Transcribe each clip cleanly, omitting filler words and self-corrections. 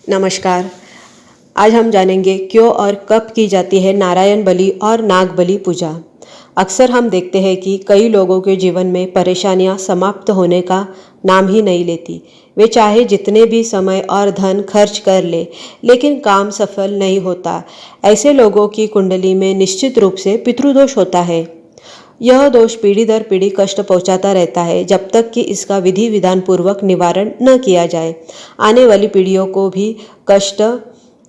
नमस्कार। आज हम जानेंगे क्यों और कब की जाती है नारायण बलि और नाग बलि पूजा। अक्सर हम देखते हैं कि कई लोगों के जीवन में परेशानियां समाप्त होने का नाम ही नहीं लेती। वे चाहे जितने भी समय और धन खर्च कर ले, लेकिन काम सफल नहीं होता। ऐसे लोगों की कुंडली में निश्चित रूप से पितृदोष होता है। यह दोष पीढ़ी दर पीढ़ी कष्ट पहुंचाता रहता है जब तक कि इसका विधि विधान पूर्वक निवारण न किया जाए। आने वाली पीढ़ियों को भी कष्ट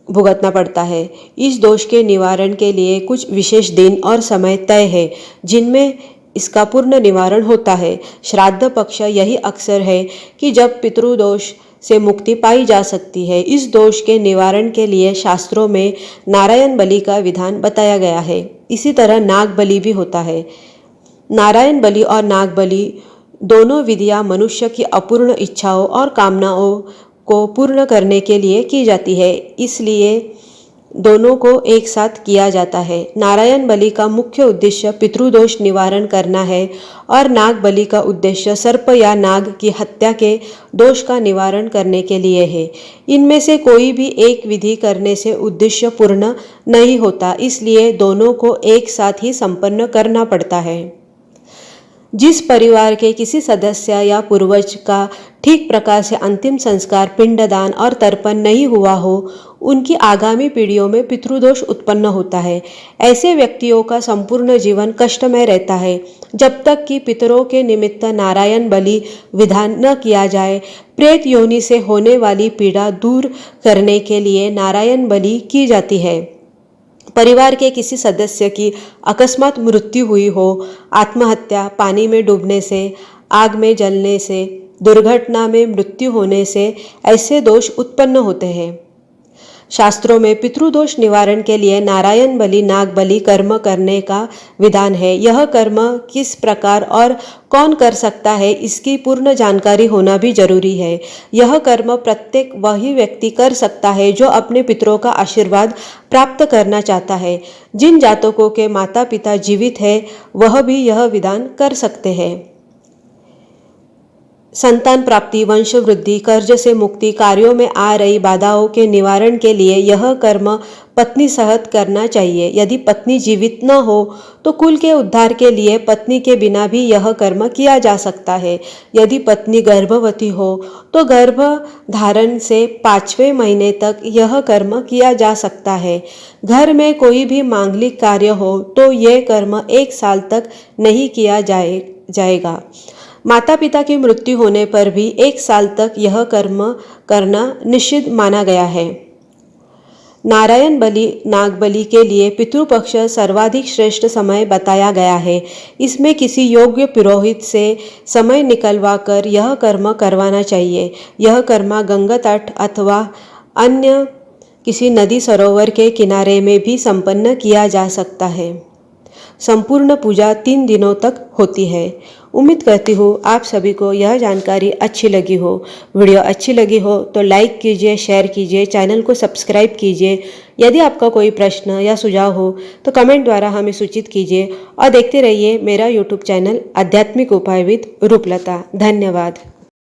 भुगतना पड़ता है। इस दोष के निवारण के लिए कुछ विशेष दिन और समय तय है जिनमें इसका पूर्ण निवारण होता है। श्राद्ध पक्ष यही अक्सर है कि जब पितृदोष से मुक्ति पाई जा सकती है। इस दोष के निवारण के लिए शास्त्रों में नारायण बलि का विधान बताया गया है। इसी तरह नाग बलि भी होता है। नारायण बलि और नाग बलि दोनों विधियां मनुष्य की अपूर्ण इच्छाओं और कामनाओं को पूर्ण करने के लिए की जाती है, इसलिए दोनों को एक साथ किया जाता है। नारायण बलि का मुख्य उद्देश्य पितृदोष निवारण करना है और नाग बलि का उद्देश्य सर्प या नाग की हत्या के दोष का निवारण करने के लिए है। इनमें से कोई भी एक विधि करने से उद्देश्य पूर्ण नहीं होता, इसलिए दोनों को एक साथ ही संपन्न करना पड़ता है। जिस परिवार के किसी सदस्य या पूर्वज का ठीक प्रकार से अंतिम संस्कार, पिंडदान और तर्पण नहीं हुआ हो, उनकी आगामी पीढ़ियों में पितृदोष उत्पन्न होता है। ऐसे व्यक्तियों का संपूर्ण जीवन कष्टमय रहता है जब तक कि पितरों के निमित्त नारायण बलि विधान न किया जाए। प्रेत योनि से होने वाली पीड़ा दूर करने के लिए नारायण बलि की जाती है। परिवार के किसी सदस्य की अकस्मात मृत्यु हुई हो, आत्महत्या, पानी में डूबने से, आग में जलने से, दुर्घटना में मृत्यु होने से ऐसे दोष उत्पन्न होते हैं। शास्त्रों में पितृदोष निवारण के लिए नारायण बलि, नाग बलि कर्म करने का विधान है। यह कर्म किस प्रकार और कौन कर सकता है, इसकी पूर्ण जानकारी होना भी जरूरी है। यह कर्म प्रत्येक वही व्यक्ति कर सकता है जो अपने पितरों का आशीर्वाद प्राप्त करना चाहता है। जिन जातकों के माता पिता जीवित है वह भी यह विधान कर सकते हैं। संतान प्राप्ति, वंश वृद्धि, कर्ज से मुक्ति, कार्यों में आ रही बाधाओं के निवारण के लिए यह कर्म पत्नी सहित करना चाहिए। यदि पत्नी जीवित न हो तो कुल के उद्धार के लिए पत्नी के बिना भी यह कर्म किया जा सकता है। यदि पत्नी गर्भवती हो तो गर्भ धारण से 5वें महीने तक यह कर्म किया जा सकता है। घर में कोई भी मांगलिक कार्य हो तो यह कर्म 1 साल तक नहीं किया जाएगा। माता पिता की मृत्यु होने पर भी 1 साल तक यह कर्म करना निषिद्ध माना गया है। नारायण बलि, नाग बलि के लिए पितृपक्ष सर्वाधिक श्रेष्ठ समय बताया गया है। इसमें किसी योग्य पुरोहित से समय निकलवा कर यह कर्म करवाना चाहिए। यह कर्म गंगा तट अथवा अन्य किसी नदी सरोवर के किनारे में भी संपन्न किया जा सकता है। संपूर्ण पूजा 3 दिनों तक होती है। उम्मीद करती हूँ आप सभी को यह जानकारी अच्छी लगी हो। वीडियो अच्छी लगी हो तो लाइक कीजिए, शेयर कीजिए, चैनल को सब्सक्राइब कीजिए। यदि आपका कोई प्रश्न या सुझाव हो तो कमेंट द्वारा हमें सूचित कीजिए और देखते रहिए मेरा यूट्यूब चैनल आध्यात्मिक उपाय विद रूपलता। धन्यवाद।